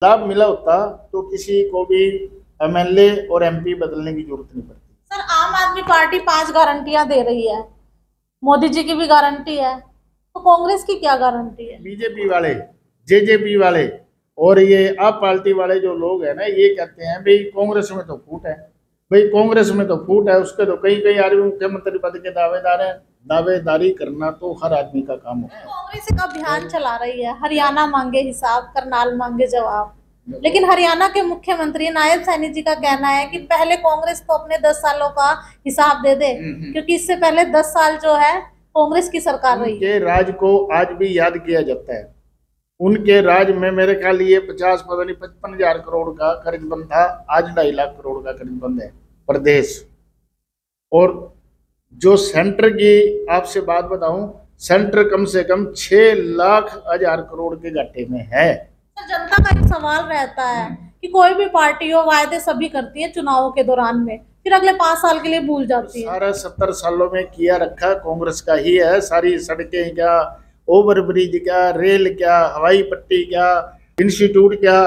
लाभ मिला होता तो किसी को भी एमएलए और एमपी बदलने की जरूरत नहीं पड़ती। सर, आम आदमी पार्टी 5 गारंटियां दे रही है, मोदी जी की भी गारंटी है, तो कांग्रेस की क्या गारंटी है? बीजेपी वाले, जेजेपी वाले और ये आप पार्टी वाले जो लोग हैं ना, ये कहते हैं भाई कांग्रेस में तो फूट है, भाई कांग्रेस में तो फूट है, उसके तो कई कई आदमी मुख्यमंत्री पद के दावेदार हैं। दावेदारी करना तो हर आदमी का काम होता है। कांग्रेस एक अभियान चला रही है, हरियाणा मांगे हिसाब, करनाल मांगे जवाब। लेकिन हरियाणा के मुख्यमंत्री नायब सैनी जी का कहना है कि पहले कांग्रेस को अपने 10 सालों का हिसाब दे दे, क्योंकि इससे पहले 10 साल जो है कांग्रेस की सरकार रही। उनके राज को आज भी याद किया जाता है। उनके राज में मेरे ख्याल ये 50 पता नहीं 55,000 करोड़ का कर्ज बंद था, आज 2.5 लाख करोड़ का कर्ज बंद है प्रदेश। और जो सेंटर की आपसे बात बताऊं, सेंटर कम से कम 6,00,000 करोड़ के घाटे में है। जनता का एक सवाल रहता है कि कोई भी पार्टी हो, वायदे सभी करती है चुनावों के दौरान में, फिर अगले 5 साल के लिए भूल जाती है। सारा 70 सालों में किया रखा कांग्रेस का ही है। सारी सड़कें क्या, ओवर ब्रिज क्या, रेल क्या, हवाई पट्टी क्या, इंस्टीट्यूट क्या,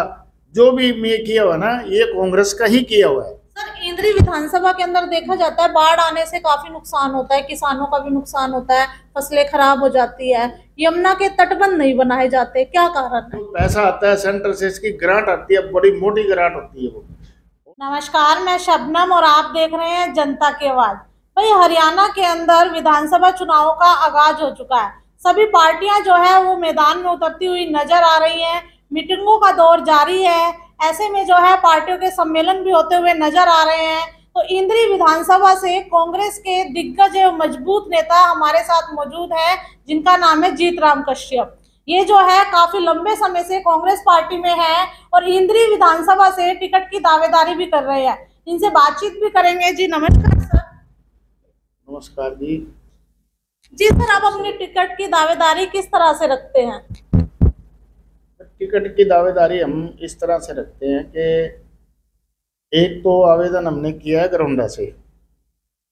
जो भी में किया हुआ ना, ये कांग्रेस का ही किया हुआ है। सर, इंद्री विधानसभा के अंदर देखा जाता है बाढ़ आने से काफी नुकसान होता है, किसानों का भी नुकसान होता है, फसलें खराब हो जाती है, यमुना के तटबंध नहीं बनाए जाते, क्या कारण है? पैसा आता है सेंटर से, इसकी ग्रांट आती है, बड़ी मोटी ग्रांट होती है वो। नमस्कार, मैं शबनम और आप देख रहे हैं जनता की आवाज। भाई, हरियाणा के अंदर विधानसभा चुनावों का आगाज हो चुका है। सभी पार्टियां जो है वो मैदान में उतरती हुई नजर आ रही हैं। मीटिंगों का दौर जारी है। ऐसे में जो है पार्टियों के सम्मेलन भी होते हुए नजर आ रहे हैं। तो इंद्री विधानसभा से कांग्रेस के दिग्गज एवं मजबूत नेता हमारे साथ मौजूद है, जिनका नाम है जीतराम कश्यप। ये जो है काफी लंबे समय से कांग्रेस पार्टी में है और इंद्री विधानसभा से टिकट की दावेदारी भी कर रहे हैं। इनसे बातचीत भी करेंगे। जी नमस्कार सर। नमस्कार जी। जी सर, आप अपनी टिकट की दावेदारी किस तरह से रखते हैं? टिकट की दावेदारी हम इस तरह से रखते हैं कि एक तो आवेदन हमने किया है गरौंडा से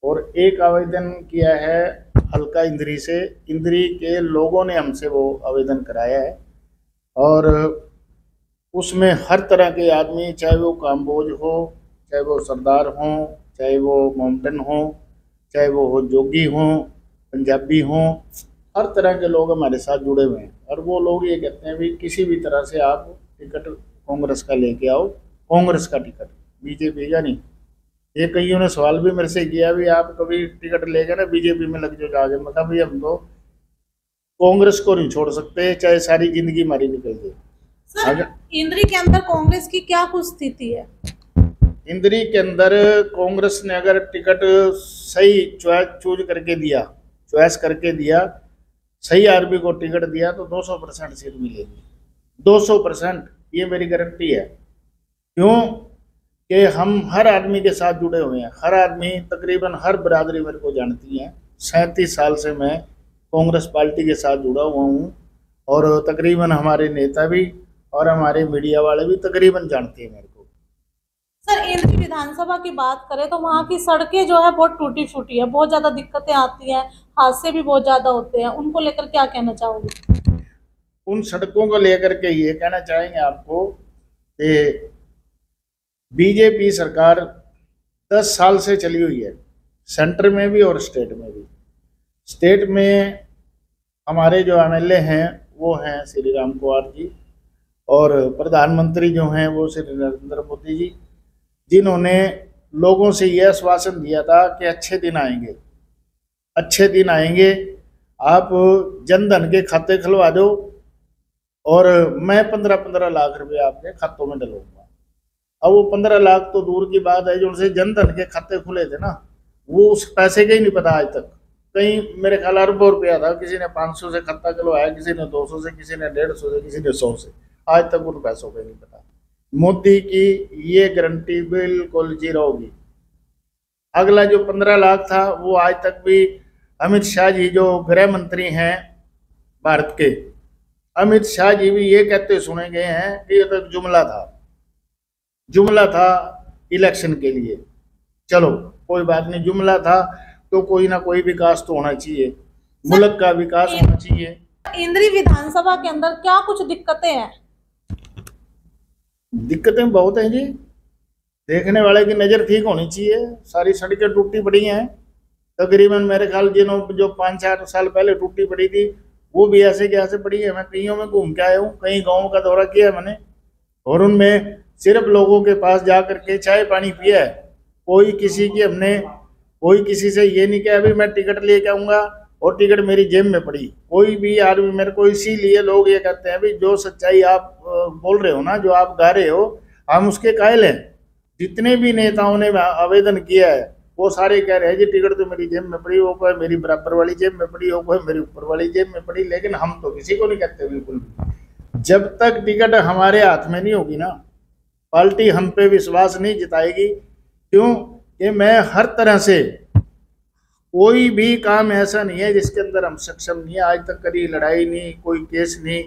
और एक आवेदन किया है हल्का इंद्री से। इंद्री के लोगों ने हमसे वो आवेदन कराया है और उसमें हर तरह के आदमी, चाहे वो कामबोज हो, चाहे वो सरदार हों, चाहे वो माउंटेन हो, चाहे वो हो जोगी हों, पंजाबी हों, हर तरह के लोग हमारे साथ जुड़े हुए हैं। और वो लोग ये कहते हैं भी किसी भी तरह से आप टिकट कांग्रेस का लेके आओ, कांग्रेस का टिकट, बीजेपी का नहीं। ये कईयों ने सवाल भी मेरे से किया भी आप कभी टिकट लेके ना बीजेपी में लग जाओ आगे। मैं कहा भाई हम तो कांग्रेस को नहीं छोड़ सकते, चाहे सारी जिंदगी हमारी निकल जाए। सर, इंद्री के अंदर कांग्रेस की क्या कुछ स्थिति है? इंद्री के अंदर कांग्रेस ने अगर टिकट सही चूज करके दिया, चॉइस करके दिया, सही आदमी को टिकट दिया तो 200% सीट मिलेगी। 200% ये मेरी गारंटी है। क्यों कि हम हर आदमी के साथ जुड़े हुए हैं। हर आदमी, तकरीबन हर बिरादरी मेरे को जानती है। 37 साल से मैं कांग्रेस पार्टी के साथ जुड़ा हुआ हूँ और तकरीबन हमारे नेता भी और हमारे मीडिया वाले भी तकरीबन जानते हैं मेरे को। सर, इंद्री विधानसभा की बात करें तो वहाँ की सड़कें जो है बहुत टूटी फूटी है, बहुत ज्यादा दिक्कतें आती हैं, हादसे भी बहुत ज्यादा होते हैं। उनको लेकर क्या कहना चाहोगे? उन सड़कों को लेकर के ये कहना चाहेंगे आपको कि बीजेपी सरकार 10 साल से चली हुई है, सेंटर में भी और स्टेट में भी। स्टेट में हमारे जो एमएलए हैं वो हैं श्री राम कुमार जी और प्रधानमंत्री जो हैं वो श्री नरेंद्र मोदी जी, जिन्होंने लोगों से यह आश्वासन दिया था कि अच्छे दिन आएंगे, अच्छे दिन आएंगे, आप जनधन के खाते खुलवा दो और मैं 15-15 लाख रुपए आपके खातों में डलूंगा। अब वो 15 लाख तो दूर की बात है, जो उनसे जनधन के खाते खुले थे ना, वो उस पैसे का ही नहीं पता आज तक। कहीं मेरे ख्याल अरबों रुपया था, किसी ने 500 से खाता खुलवाया, किसी ने 200 से, किसी ने 150 से, किसी ने 100 से। आज तक उन पैसों का नहीं पता। मोदी की ये गारंटी बिल्कुल जीरो होगी। अगला जो 15 लाख था वो आज तक भी अमित शाह जी जो गृह मंत्री हैं भारत के, अमित शाह जी भी ये कहते सुने गए हैं कि ये तो जुमला था, जुमला था इलेक्शन के लिए। चलो कोई बात नहीं, जुमला था तो कोई ना कोई विकास तो होना चाहिए, मुल्क का विकास होना चाहिए। इंद्री विधानसभा के अंदर क्या कुछ दिक्कतें हैं? दिक्कतें बहुत हैं जी। देखने वाले की नज़र ठीक होनी चाहिए। सारी सड़कें टूटी पड़ी हैं तकरीबन, मेरे ख्याल जिन्हों जो 5-4 साल पहले टूटी पड़ी थी वो भी ऐसे के ऐसे पड़ी है। मैं कईयों में घूम के आया हूँ, कई गाँव का दौरा किया है मैंने, और उनमें सिर्फ लोगों के पास जा करके चाय पानी पिया है। कोई किसी से ये नहीं कहा अभी मैं टिकट लेके आऊँगा और टिकट मेरी जेब में पड़ी। कोई भी आदमी मेरे को, इसीलिए लोग ये कहते हैं भाई जो सच्चाई आप बोल रहे हो ना, जो आप गा रहे हो, हम उसके कायल हैं। जितने भी नेताओं ने आवेदन किया है वो सारे कह रहे हैं जी टिकट तो मेरी जेब में पड़ी, वो कोई मेरी बराबर वाली जेब में पड़ी, वो कोई मेरी ऊपर वाली जेब में पड़ी। लेकिन हम तो किसी को नहीं कहते बिल्कुल भी। जब तक टिकट हमारे हाथ में नहीं होगी ना, पार्टी हम पे विश्वास नहीं जिताएगी। क्यों कि मैं हर तरह से, कोई भी काम ऐसा नहीं है जिसके अंदर हम सक्षम नहीं है। आज तक कभी लड़ाई नहीं, कोई केस नहीं,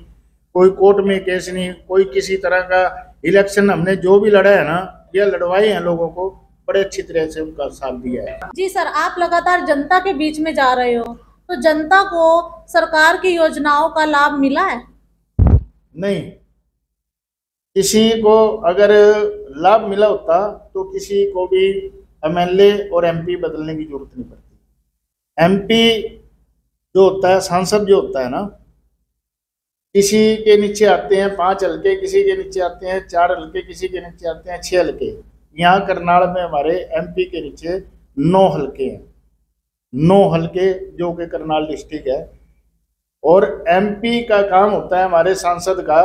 कोई कोर्ट में केस नहीं, कोई किसी तरह का इलेक्शन हमने जो भी लड़ा है ना, या लड़वाए हैं लोगों को, बड़े अच्छी तरह से उनका साथ दिया है। जी सर, आप लगातार जनता के बीच में जा रहे हो, तो जनता को सरकार की योजनाओं का लाभ मिला है? नहीं, किसी को अगर लाभ मिला होता तो किसी को भी एमएलए और एमपी बदलने की जरूरत नहीं पड़ती। एमपी जो होता है, सांसद जो होता है ना, किसी के नीचे आते हैं 5 हल्के, किसी के नीचे आते हैं 4 हल्के, किसी के नीचे आते हैं 6 हल्के। यहाँ करनाल में हमारे एमपी के नीचे 9 हल्के हैं, 9 हल्के जो कि करनाल डिस्ट्रिक्ट है। और एमपी का काम होता है हमारे सांसद का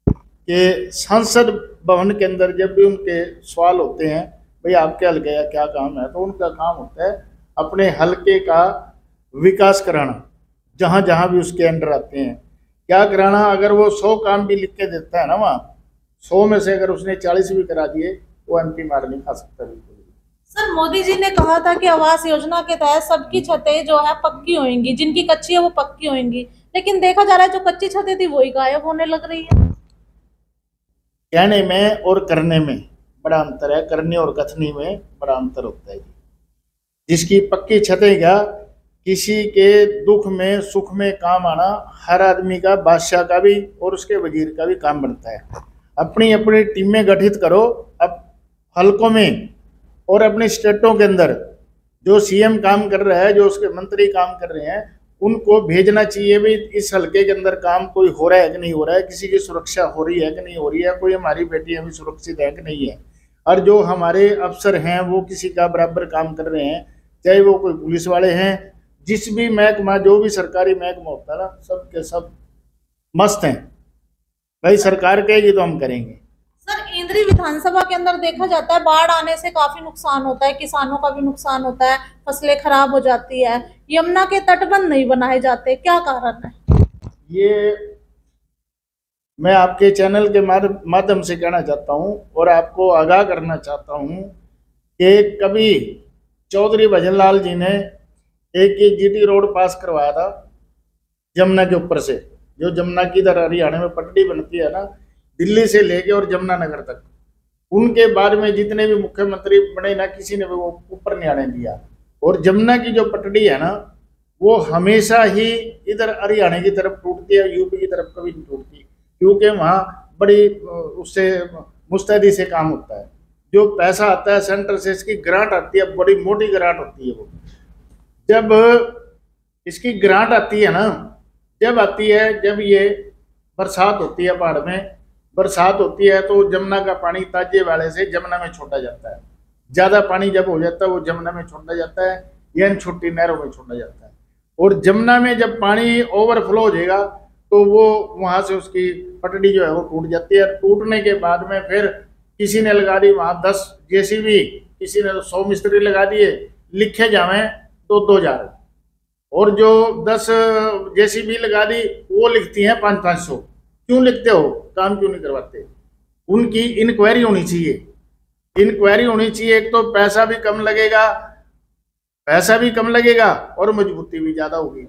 कि संसद भवन के अंदर जब भी उनके सवाल होते हैं, भाई आपके हल्के का क्या काम है, तो उनका काम होता है अपने हल्के का विकास कराना, जहाँ जहाँ भी उसके अंडर आते हैं क्या कराना। अगर वो 100 काम भी लिख के देता है ना, वहाँ 100 में से अगर उसने 40 भी करा दिए, वो एमपी मार नहीं खा सकता बिल्कुल। सर, मोदी जी ने कहा था कि आवास योजना के तहत सबकी छतें जो है पक्की होंगी, जिनकी कच्ची है वो पक्की होंगी, लेकिन देखा जा रहा है जो कच्ची छतें थी वही गायब होने लग रही है। कहने में और करने में बड़ा अंतर है, करने और कथनी में बड़ा अंतर होता है। जिसकी पक्की छतें, क्या किसी के दुख में सुख में काम आना हर आदमी का, बादशाह का भी और उसके वजीर का भी काम बनता है। अपनी अपनी टीमें गठित करो अब हलकों में और अपने स्टेटों के अंदर। जो सीएम काम कर रहा है, जो उसके मंत्री काम कर रहे हैं, उनको भेजना चाहिए भी इस हलके के अंदर काम कोई हो रहा है कि नहीं हो रहा है, किसी की सुरक्षा हो रही है कि नहीं हो रही है, कोई हमारी बेटियां भी सुरक्षित है कि नहीं है। और जो हमारे अफसर हैं वो किसी का बराबर काम कर रहे हैं, चाहे वो कोई पुलिस वाले हैं, जिस भी महकमा, जो भी सरकारी महकमा होता है ना, सब के सब मस्त हैं। भाई सरकार कहेगी तो हम करेंगे। सर, इंद्री विधानसभा के अंदर देखा जाता है बाढ़ आने से काफी नुकसान होता है, किसानों का भी नुकसान होता है, फसलें खराब हो जाती है, यमुना के तटबंध नहीं बनाए जाते, क्या कारण है? ये मैं आपके चैनल के माध्यम से कहना चाहता हूं और आपको आगाह करना चाहता हूं कि कभी चौधरी भजनलाल जी ने एक ये जीटी रोड पास करवाया था जमुना के ऊपर से, जो जमुना की इधर हरियाणा में पटड़ी बनती है ना, दिल्ली से लेके और जमुनानगर तक। उनके बाद में जितने भी मुख्यमंत्री बने ना, किसी ने भी वो ऊपर नहीं आने दिया। और जमुना की जो पटड़ी है ना, वो हमेशा ही इधर हरियाणा की तरफ टूटती है, यूपी की तरफ कभी नहीं टूटती, क्योंकि वहाँ बड़ी उससे मुस्तैदी से काम होता है। जो पैसा आता है सेंटर से, इसकी ग्रांट आती है, बड़ी मोटी ग्रांट होती है। वो जब इसकी ग्रांट आती है ना, जब आती है, जब ये बरसात होती है, पहाड़ में बरसात होती है, तो जमुना का पानी ताजे वाले से जमुना में छोड़ा जाता है। ज़्यादा पानी जब हो जाता है वो जमुना में छोड़ा जाता है या इन छोटी नहरों में छोड़ा जाता है। और जमुना में जब पानी ओवरफ्लो हो जाएगा तो वो वहाँ से उसकी पटड़ी जो है वो टूट जाती है। टूटने के बाद में फिर किसी ने लगा दी वहाँ 10 जेसीबी, किसी ने 100 मिस्त्री लगा दिए, लिखे जावें तो 2000, और जो 10 जेसीबी लगा दी वो लिखती हैं 500-500। क्यों लिखते हो, काम क्यों नहीं करवाते? उनकी इंक्वायरी होनी चाहिए, इंक्वायरी होनी चाहिए। एक तो पैसा भी कम लगेगा और मजबूती भी ज़्यादा होगी।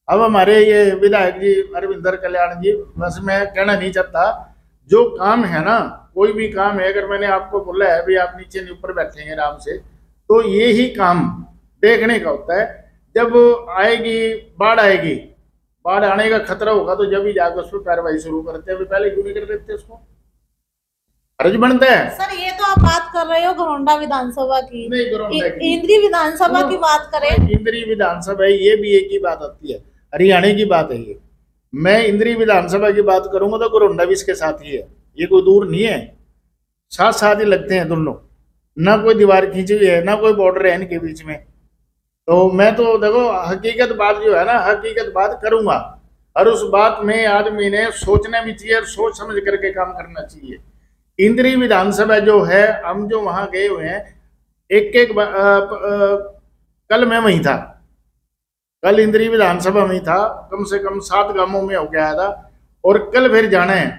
अब हमारे ये विधायक जी अरविंदर कल्याण जी, बस मैं कहना नहीं चाहता, जो काम है ना, कोई भी काम है, अगर मैंने आपको बोला है भी आप नीचे नहीं ऊपर बैठेंगे आराम से, तो ये ही काम देखने का होता है। जब आएगी बाढ़ आने का खतरा होगा तो जब ही जाकर उस पर कार्रवाई शुरू करते हैं, पहले क्यों नहीं कर देते उसको? फर्ज बनता है। सर ये तो आप बात कर रहे हो घरौंडा विधानसभा की, नहीं, घरौंडा की इंद्री विधानसभा की बात करें, इंद्री विधानसभा है, ये भी एक ही बात आती है, हरियाणा की बात है ये। मैं इंद्री विधानसभा की बात करूंगा तो घरौंडा भी इसके साथ ही है, ये कोई दूर नहीं है, साथ साथ ही लगते हैं दोनों, ना कोई दीवार खींची हुई है ना कोई बॉर्डर है इनके बीच में। तो मैं तो देखो हकीकत बात जो है ना, हकीकत बात करूंगा, और उस बात में आदमी ने सोचना भी चाहिए और सोच समझ करके काम करना चाहिए। इंद्री विधानसभा जो है, हम जो वहां गए हुए हैं, एक कल मैं वहीं था, कल इंद्री विधानसभा में था, कम से कम 7 गांवों में होके आया था, और कल फिर जाना है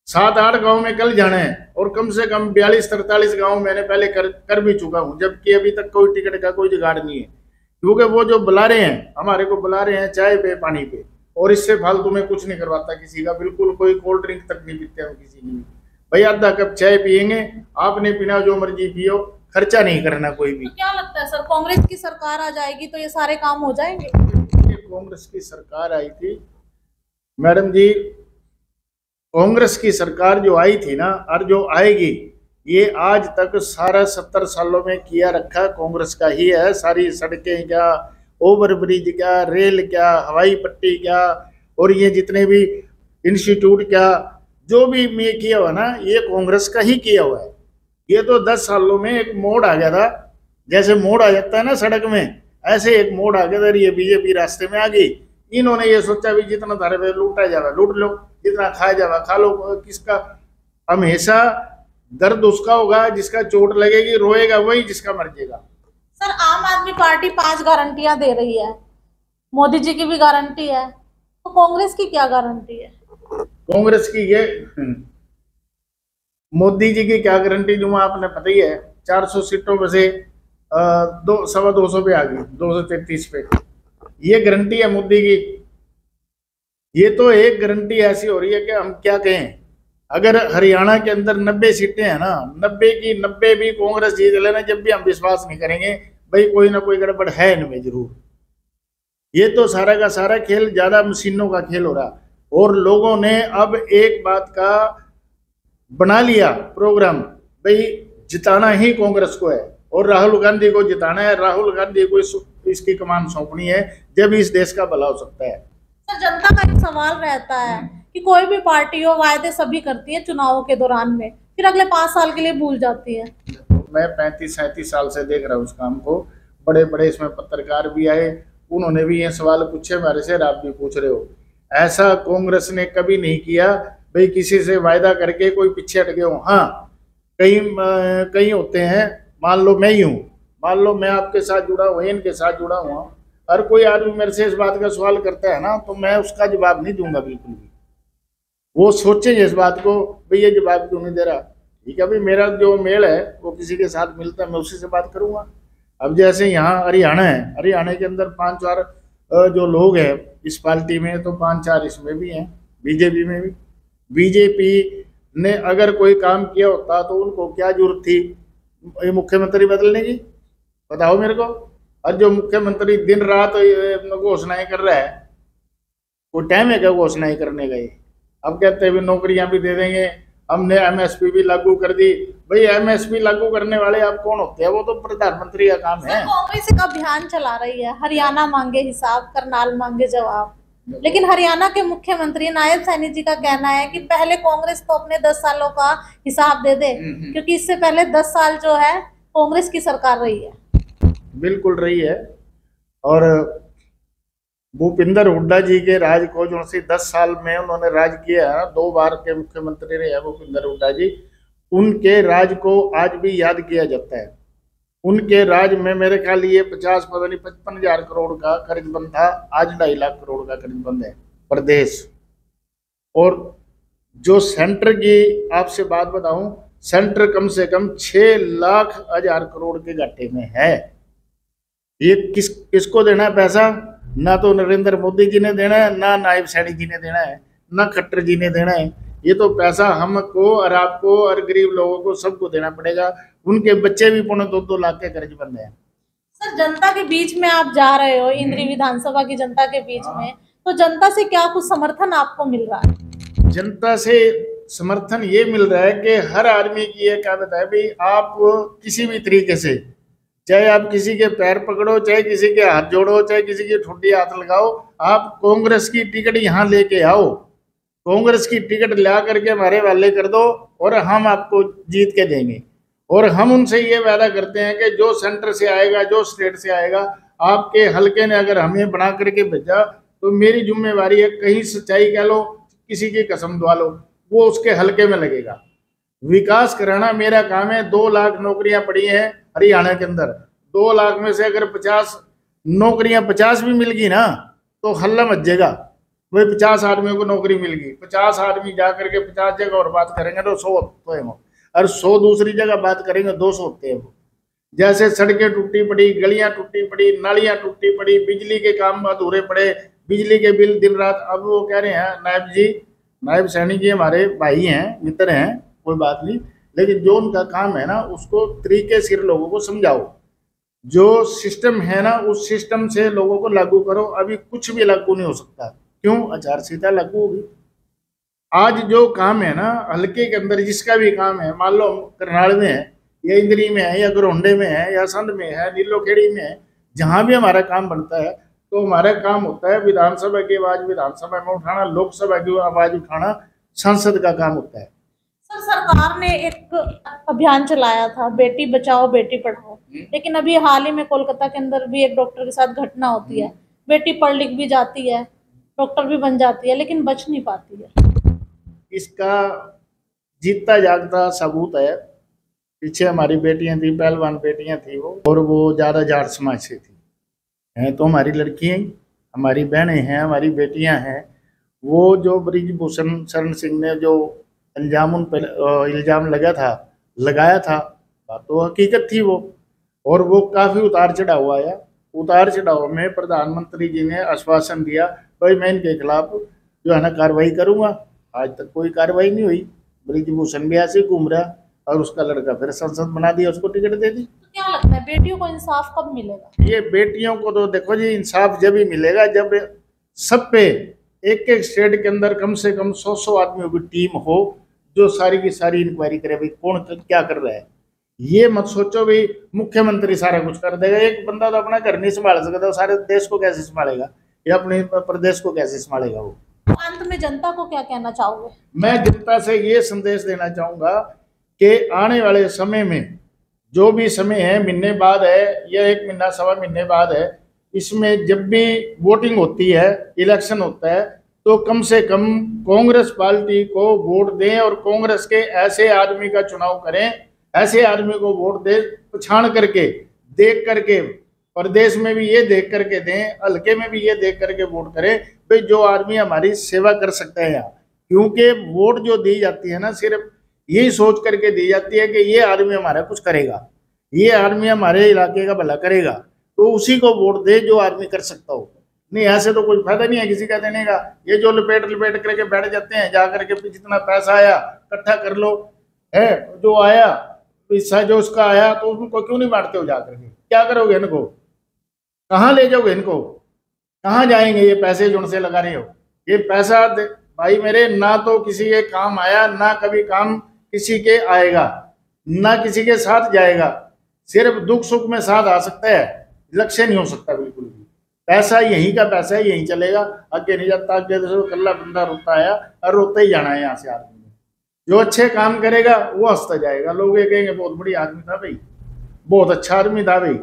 7-8 गांव में कल जाना है, और कम से कम 42-43 गांव मैंने पहले कर भी चुका हूं, जबकि अभी तक कोई टिकट का कोई जुगाड़ नहीं है, क्योंकि वो जो बुला रहे हैं हमारे को बुला रहे हैं चाय पे पानी पे, और इससे फालतू में कुछ नहीं करवाता किसी का, बिल्कुल कोई कोल्ड ड्रिंक तक नहीं पीते हम किसी की भी। भाई आधा कप चाय पियेंगे, आपने पीना जो मर्जी पियो, खर्चा नहीं करना कोई भी। तो क्या लगता है सर, कांग्रेस की सरकार आ जाएगी तो ये सारे काम हो जाएंगे? कांग्रेस की सरकार आई थी मैडम जी, कांग्रेस की सरकार जो आई थी ना, और जो आएगी, ये आज तक सारा 70 सालों में किया रखा कांग्रेस का ही है। सारी सड़कें क्या, ओवर ब्रिज क्या, रेल क्या, हवाई पट्टी क्या, और ये जितने भी इंस्टीट्यूट क्या, जो भी मैं किया हुआ ना, ये कांग्रेस का ही किया हुआ है। ये तो 10 सालों में एक मोड़ आ गया था, जैसे मोड़ आ जाता है ना सड़क में, ऐसे एक मोड़ आ गया था, ये बीजेपी रास्ते में आ गई। इन्होंने ये सोचा भी जितना धारे पे लूटा जावा लूट लो, जितना खाया जावा खा लो, किसका हमेशा दर्द उसका होगा जिसका चोट लगेगी, रोएगा वही जिसका मर जाएगा। सर आम आदमी पार्टी 5 गारंटियां दे रही है, मोदी जी की भी गारंटी है, तो कांग्रेस की क्या गारंटी है? कांग्रेस की ये मोदी जी की क्या गारंटी, जो आपने पता ही है 400 सीटों में से 200 पे आ गई, 233 पे, ये गारंटी है मोदी की। ये तो एक गारंटी ऐसी हो रही है कि हम क्या कहें, अगर हरियाणा के अंदर 90 सीटें हैं ना, 90 की 90 भी कांग्रेस जीत लेना, जब भी हम विश्वास नहीं करेंगे भाई कोई ना कोई गड़बड़ है इनमें जरूर। ये तो सारा का सारा खेल ज्यादा मशीनों का खेल हो रहा, और लोगों ने अब एक बात का बना लिया प्रोग्राम, भाई जिताना ही कांग्रेस को है, और राहुल गांधी को जिताना है, राहुल गांधी को इसकी कमान सौंपनी है, जब इस देश का भला हो सकता है। सर जनता का एक सवाल रहता है कि कोई भी पार्टी हो, वायदे सभी करती है चुनावों के दौरान में, फिर अगले 5 साल के लिए भूल जाती है। मैं 35-37 साल से देख रहा हूँ उस काम को, बड़े बड़े इसमें पत्रकार भी आए, उन्होंने भी ये सवाल पूछे मेरे से, आप भी पूछ रहे हो। ऐसा कांग्रेस ने कभी नहीं किया भाई किसी से वायदा करके कोई पीछे हट गए हो। हाँ कहीं होते हैं, मान लो मैं ही हूँ, मान लो मैं आपके साथ जुड़ा हुआ, इनके साथ जुड़ा हुआ, हर कोई आदमी मेरे से इस बात का सवाल करता है ना, तो मैं उसका जवाब नहीं दूंगा बिल्कुल भी। वो सोचेंगे इस बात को, भाई ये जवाब क्यों नहीं दे रहा, ठीक है भाई मेरा जो मेल है वो किसी के साथ मिलता है, मैं उसी से बात करूंगा। अब जैसे यहाँ हरियाणा है, हरियाणा के अंदर 5-4 जो लोग हैं इस पार्टी में, तो 5-4 इसमें भी हैं, बीजेपी में भी। बीजेपी ने अगर कोई काम किया होता तो उनको क्या जरूरत थी ये मुख्यमंत्री बदलने की, बताओ मेरे को। और जो मुख्यमंत्री दिन रात घोषणाएं कर रहा है, वो टाइम है क्या घोषणाएं करने का? ये अब कहते हैं नौकरियां भी दे देंगे, हमने एमएसपी भी लागू कर दी। भाई एमएसपी लागू करने वाले आप कौन होते हैं? वो तो प्रधानमंत्री का काम है। कांग्रेस एक अभियान चला रही है, हरियाणा मांगे हिसाब, करनाल मांगे जवाब, लेकिन हरियाणा के मुख्यमंत्री नायब सैनी जी का कहना है कि पहले कांग्रेस तो अपने 10 सालों का हिसाब दे दे, क्योंकि इससे पहले 10 साल जो है कांग्रेस की सरकार रही है। बिल्कुल रही है, और भूपिंदर हुड्डा जी के राज को जो 10 साल में उन्होंने राज किया है, 2 बार के मुख्यमंत्री रहे हैं भूपिंदर हुड्डा जी, उनके राज को आज भी याद किया जाता है। उनके राज में मेरे ख्याल ये 55 हजार करोड़ का कर्ज बंद था, आज 2.5 लाख करोड़ का कर्ज बंद है प्रदेश। और जो सेंटर की आपसे बात बताऊं, सेंटर कम से कम 6 लाख हजार करोड़ के घाटे में है। ये किसको देना है पैसा? ना तो नरेंद्र मोदी जी ने देना है, ना नायब सैनी जी ने देना है, ना खट्टर जी ने देना है। ये तो पैसा हमको और आपको और गरीब लोगों को सबको देना पड़ेगा। उनके बच्चे भी 2.25 लाख के कर्ज बंद है। सर जनता के बीच में आप जा रहे हो, इंद्री विधानसभा की जनता के बीच में, तो जनता से क्या कुछ समर्थन आपको मिल रहा है? जनता से समर्थन ये मिल रहा है कि हर आदमी की ये कहत है भाई, आप किसी भी तरीके से, चाहे आप किसी के पैर पकड़ो, चाहे किसी के हाथ जोड़ो, चाहे किसी की ठुड्डी हाथ लगाओ, आप कांग्रेस की टिकट यहाँ लेके आओ, कांग्रेस की टिकट ला करके हमारे वाले कर दो और हम आपको जीत के देंगे। और हम उनसे ये वादा करते हैं कि जो सेंटर से आएगा, जो स्टेट से आएगा, आपके हल्के ने अगर हमें बना करके भेजा तो मेरी जिम्मेवारी है, कहीं सच्चाई कह लो, किसी की कसम दवा लो, वो उसके हल्के में लगेगा। विकास कराना मेरा काम है। 2 लाख नौकरियां पड़ी हैं हरियाणा के अंदर, 2 लाख में से अगर 50 नौकरियां 50 भी मिल गई ना तो हल्ला मच जाएगा। वही 50 आदमियों को नौकरी मिल गई, 50 आदमी जा करके 50 जगह और बात करेंगे तो 100 तो है वो, और 100 दूसरी जगह बात करेंगे 200 होते हैं वो। जैसे सड़कें टूटी पड़ी, गलियां टूटी पड़ी, नालियां टूटी पड़ी, बिजली के काम अधूरे पड़े, बिजली के बिल दिन रात। अब वो कह रहे हैं नायब जी, नायब सैनी जी हमारे भाई हैं, मित्र हैं, कोई बात नहीं, लेकिन जो उनका काम है ना उसको तरीके से लोगों को समझाओ। जो सिस्टम है ना उस सिस्टम से लोगों को लागू करो। अभी कुछ भी लागू नहीं हो सकता। क्यों? आचार संहिता लागू होगी। आज जो काम है ना हल्के के अंदर, जिसका भी काम है, मान लो करनाल में है या इंद्री में है या गरोंडे में है या संध में है, नीलोखेड़ी में है, जहां भी हमारा काम बनता है तो हमारा काम होता है विधानसभा की आवाज विधानसभा में उठाना, लोकसभा की आवाज उठाना संसद का काम होता है। सर, सरकार ने एक अभियान चलाया था, बेटी बचाओ बेटी पढ़ाओ, लेकिन अभी हाल ही में कोलकाता के अंदर भी एक डॉक्टर के साथ घटना होती है। बेटी पढ़ लिख भी जाती है, डॉक्टर भी बन जाती है, लेकिन बच नहीं पाती है। इसका जीता जागता सबूत है। पीछे हमारी बेटियां थी, पहलवान बेटियां थी वो, और वो ज़्यादा जाट समाज से थी। हैं तो हमारी लड़कियां, हमारी बहनें हैं, हमारी बेटियां हैं। वो जो ब्रिजभूषण शरण सिंह ने जो इल्जाम उन पर इल्जाम लगाया था, बात तो हकीकत थी वो। और वो काफ़ी उतार चढ़ाव आया। उतार चढ़ाव में प्रधानमंत्री जी ने आश्वासन दिया भाई मैं इनके खिलाफ जो है ना कार्रवाई करूंगा। आज तक कोई कार्रवाई नहीं हुई। ब्रिजभूषण भी ऐसे घूम रहा और उसका लड़का फिर संसद बना दिया, उसको टिकट दे दी। तो क्या लगता है बेटियों को इंसाफ कब मिलेगा? ये बेटियों को तो देखो जी, इंसाफ जब ही मिलेगा जब सब पे एक एक स्टेट के अंदर कम से कम 100 आदमियों की टीम हो जो सारी की सारी इंक्वायरी करे भाई कौन क्या कर रहा है। ये मत सोचो भाई मुख्यमंत्री सारा कुछ कर देगा। एक बंदा तो अपना घर नहीं संभाल सकता, सारे देश को कैसे संभालेगा या अपने प्रदेश को कैसे संभालेगा वो। अंत में जनता को क्या कहना चाहोगे? मैं जनता से ये संदेश देना चाहूंगा कि आने वाले समय में, जो भी समय है, महीने बाद है या 1 महीना 1.25 महीने बाद है, इसमें जब भी वोटिंग होती है, इलेक्शन होता है, तो कम से कम कांग्रेस पार्टी को वोट दें और कांग्रेस के ऐसे आदमी का चुनाव करें, ऐसे आदमी को वोट दें, पछाण करके, देख करके, प्रदेश में भी ये देख करके दें, हल्के में भी ये देख करके वोट करें भाई जो आदमी हमारी सेवा कर सकता है यहाँ। क्योंकि वोट जो दी जाती है ना सिर्फ यही सोच करके दी जाती है कि ये आदमी हमारा कुछ करेगा, ये आदमी हमारे इलाके का भला करेगा, तो उसी को वोट दे जो आदमी कर सकता हो। नहीं ऐसे तो कोई फायदा नहीं है किसी का देने का। ये जो लपेट करके बैठ जाते हैं, जा करके जितना पैसा आया इकट्ठा कर लो, है जो आया पैसा जो उसका आया तो उनको क्यों नहीं बांटते हो? जा करके क्या करोगे? इनको कहाँ ले जाओगे? इनको कहाँ जाएंगे ये पैसे जो उनसे लगा रहे हो? ये पैसा भाई मेरे ना तो किसी के काम आया, ना कभी काम किसी के आएगा, ना किसी के साथ जाएगा। सिर्फ दुख सुख में साथ आ सकता है, लक्ष्य नहीं हो सकता बिल्कुल भी। पैसा यहीं का पैसा है, यहीं चलेगा, आगे नहीं जाता। आगे तो कल्ला बंदा रोता आया और रोता ही जाना है यहाँ से। आदमी जो अच्छे काम करेगा वो हंसता जाएगा, लोग ये कहेंगे बहुत बड़ी आदमी था भाई, बहुत अच्छा आदमी था भाई।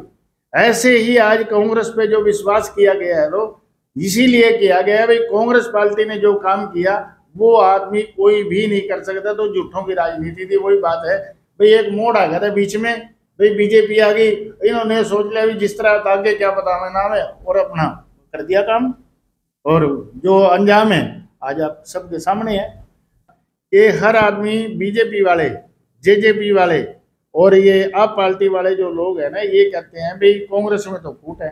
ऐसे ही आज कांग्रेस पे जो विश्वास किया गया है तो इसीलिए किया गया है भाई, कांग्रेस पार्टी ने जो काम किया वो आदमी कोई भी नहीं कर सकता। तो झूठों की राजनीति थी, वही बात है भाई। एक मोड़ आ गया था बीच में भाई, बीजेपी आ गई, इन्होंने सोच लिया भी जिस तरह आगे क्या पता हमें नाम है, और अपना कर दिया काम। और जो अंजाम है आज आप सबके सामने है। ये हर आदमी बीजेपी वाले, जेजेपी वाले और ये आप पार्टी वाले जो लोग हैं ना, ये कहते हैं भाई कांग्रेस में तो फूट है,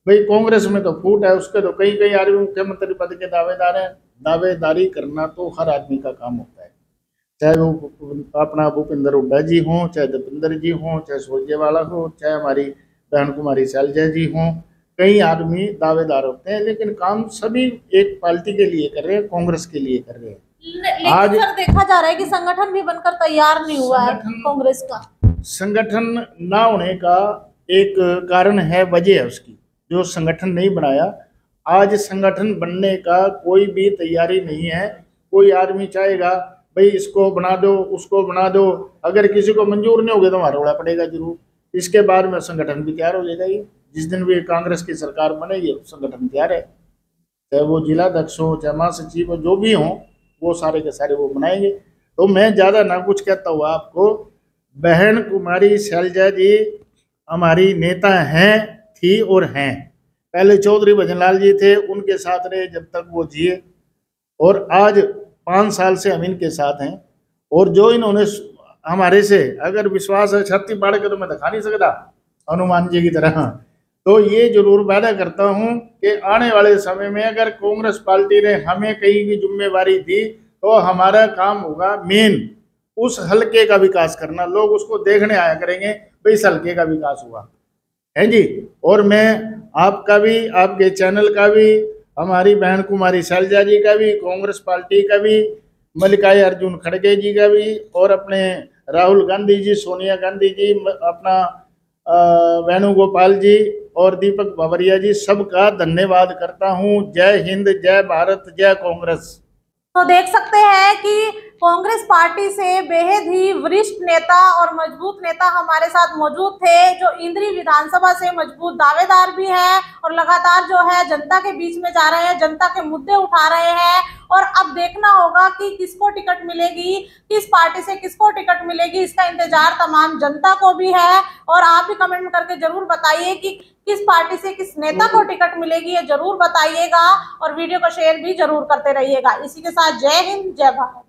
भाई कांग्रेस में तो फूट है। उसके तो कई आदमी मुख्यमंत्री पद के दावेदार हैं। दावेदारी करना तो हर आदमी का काम होता है, चाहे वो अपना भूपेंद्र हुड्डा जी हों, चाहे दीपेंद्र जी हों, चाहे सुरजेवाला हो, चाहे हमारी बहन कुमारी शैलजा जी हों। कई आदमी दावेदार होते हैं, लेकिन काम सभी एक पार्टी के लिए कर रहे हैं, कांग्रेस के लिए कर रहे हैं। लेकिन आज सर देखा जा रहा है कि संगठन भी बनकर तैयार नहीं हुआ है कांग्रेस का। संगठन ना होने का एक कारण है, वजह है उसकी, जो संगठन नहीं बनाया। आज संगठन बनने का कोई भी तैयारी नहीं है। कोई आदमी चाहेगा भाई इसको बना दो, उसको बना दो, अगर किसी को मंजूर नहीं होगा तो हमारा रोड़ा पड़ेगा जरूर। इसके बाद में संगठन भी तैयार हो जाएगा। ये जिस दिन भी कांग्रेस की सरकार बनेगी संगठन तैयार है, चाहे वो जिला अध्यक्ष हो, चाहे महासचिव हो, जो भी हो, वो सारे के सारे वो बनाएंगे। तो मैं ज़्यादा ना कुछ कहता हुआ आपको, बहन कुमारी शैलजा जी हमारी नेता हैं, थी और हैं। पहले चौधरी भजनलाल जी थे, उनके साथ रहे जब तक वो जिए, और आज 5 साल से हम इनके साथ हैं। और जो इन्होंने हमारे से अगर विश्वास है, छत्ती बाढ़ के तो मैं दिखा नहीं सकता हनुमान जी की तरह, तो ये जरूर वादा करता हूं कि आने वाले समय में अगर कांग्रेस पार्टी ने हमें कहीं की जिम्मेवारी दी तो हमारा काम होगा मेन उस हलके का विकास करना। लोग उसको देखने आया करेंगे भाई इस हलके का विकास हुआ है जी। और मैं आपका भी, आपके चैनल का भी, हमारी बहन कुमारी शैलजा जी का भी, कांग्रेस पार्टी का भी, मल्लिकार्जुन अर्जुन खड़गे जी का भी, और अपने राहुल गांधी जी, सोनिया गांधी जी, अपना वेणुगोपाल जी और दीपक बावरिया जी, सबका धन्यवाद करता हूं। जय हिंद, जय भारत, जय कांग्रेस। तो देख सकते हैं कि कांग्रेस पार्टी से बेहद ही वरिष्ठ नेता और मजबूत नेता हमारे साथ मौजूद थे, जो इंद्री विधानसभा से मजबूत दावेदार भी हैं और लगातार जो है जनता के बीच में जा रहे हैं, जनता के मुद्दे उठा रहे हैं। और अब देखना होगा कि किसको टिकट मिलेगी, किस पार्टी से किसको टिकट मिलेगी, इसका इंतजार तमाम जनता को भी है। और आप भी कमेंट करके जरूर बताइए कि किस पार्टी से किस नेता को टिकट मिलेगी, ये जरूर बताइएगा और वीडियो को शेयर भी जरूर करते रहिएगा। इसी के साथ जय हिंद, जय भारत।